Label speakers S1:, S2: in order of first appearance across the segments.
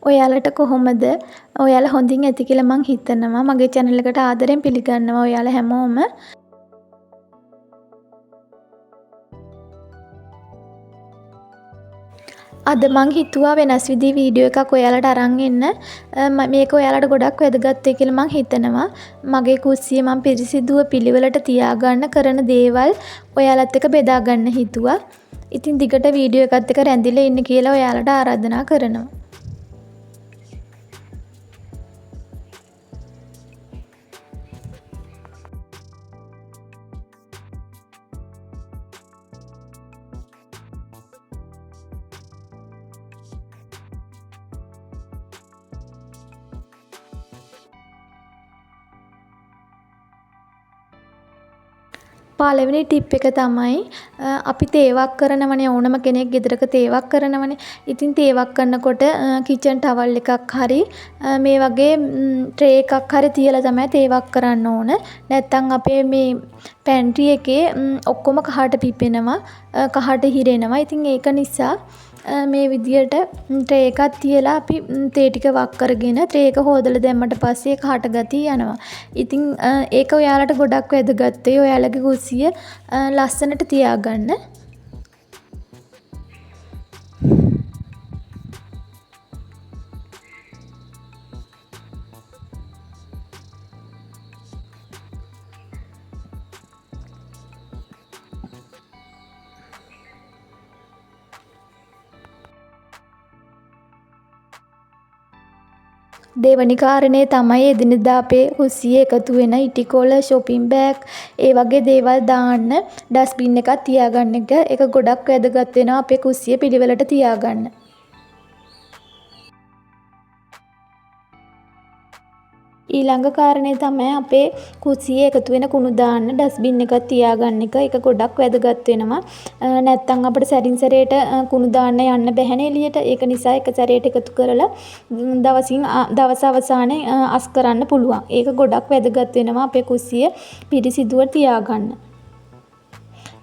S1: ඔයාලට කොහොමද? ඔයාලා හොඳින් ඇති කියලා මං හිතනවා. මගේ channel එකට ආදරෙන් පිළිගන්නවා ඔයාලා හැමෝම. අද මං හිතුවා වෙනස් විදිහේ වීඩියෝ එකක් ඔයාලට අරන් එන්න. මේක ඔයාලට ගොඩක් වැදගත් වෙයි කියලා මං හිතනවා. මගේ කුස්සිය මං පිරිසිදුව පිළිවෙලට තියාගන්න කරන දේවල් ඔයාලත් එක්ක බෙදා ගන්න හිතුවා. ඉතින් දිගට වීඩියෝ එකත් එක්ක රැඳිලා ඉන්න කියලා ඔයාලට ආරාධනා කරනවා. පළවෙනි ටිප් එක තමයි අපි තේවක් කරනවනේ ඕනම කෙනෙක් ගෙදරක තේවක් කරනවනේ. ඉතින් තේවක් කරනකොට කිචන් ටවල් එකක් හරි මේ වගේ ට්‍රේ එකක් හරි තියලා තමයි තේවක් කරන්න ඕන. නැත්තම් අපේ මේ පැන්ට්‍රි එකේ ඔක්කොම කහට පිපෙනවා, කහට හිරෙනවා. ඉතින් ඒක නිසා මේ විදියට ට්‍රේ එකක් තියලා අපි තේ ටික වක් කරගෙන ට්‍රේ එක හොදලා දැම්මට පස්සේ කහට ගතිය යනවා. ඉතින් ඒක ඔයාලට ගොඩක් වැදගත් වෙයි. ඔයාලගේ කුස්සිය ලස්සනට තියාගන්න. දෙවැනි කාරණේ තමයි එදිනෙදා අපේ කුස්සියේ එකතු වෙන ඉටිකොල, shopping bag ඒ වගේ දේවල් දාන්න ඩස්බින් එකක් තියාගන්න එක. ඒක ගොඩක් වැදගත් වෙනවා අපේ කුස්සිය පිළිවෙලට තියාගන්න. ඊළඟ කාරණේ තමයි අපේ කුස්සියේ එකතු වෙන කුණු දාන්න ඩස්බින් එකක් තියාගන්න එක. ඒක ගොඩක් වැදගත් වෙනවා. නැත්තම් අපිට සැරින් සැරේට කුණු දාන්න යන්න බැහැනේ එළියට. ඒක නිසා එක සැරේට එකතු කරලා දවස් අවසානයේ අස් කරන්න පුළුවන්. ඒක ගොඩක් වැදගත් වෙනවා අපේ කුස්සිය පිරිසිදුව තියාගන්න.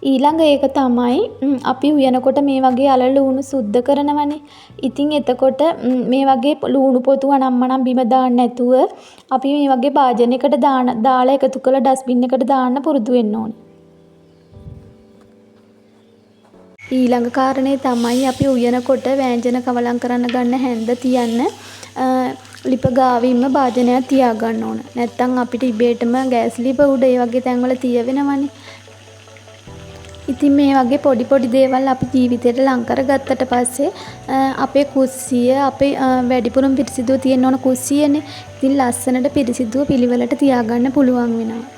S1: ඊළඟ ඒක තමයි අපි උයනකොට මේ වගේ අල ලුණු සුද්ධ කරනවනේ. ඉතින් එතකොට මේ වගේ ලුණු පොතු අනම්මනම් බිම දාන්න නැතුව අපි මේ වගේ භාජනයකට දාලා එකතු කරලා ඩස්බින් එකට දාන්න පුරුදු වෙන්න ඕනේ. ඊළඟ කාරණේ තමයි අපි උයනකොට වෑංජන කවලම් කරන්න ගන්න හැන්ද තියන්න ලිප ගාවින්ම භාජනයක් තියාගන්න ඕන. නැත්තම් අපිට ඉබේටම ගෑස් ලිප උඩ ඒ වගේ තැන්වල තියවෙනවනේ. ඉතින් මේ වගේ පොඩි පොඩි දේවල් අපි ජීවිතේට ලං කරගත්තට පස්සේ අපේ කුස්සිය අපේ වැඩිපුරම පිරිසිදුව තියෙන්න ඕන කුස්සියනේ. ඉතින් ලස්සනට පිරිසිදුව පිළිවෙලට තියාගන්න පුළුවන් වෙනවා.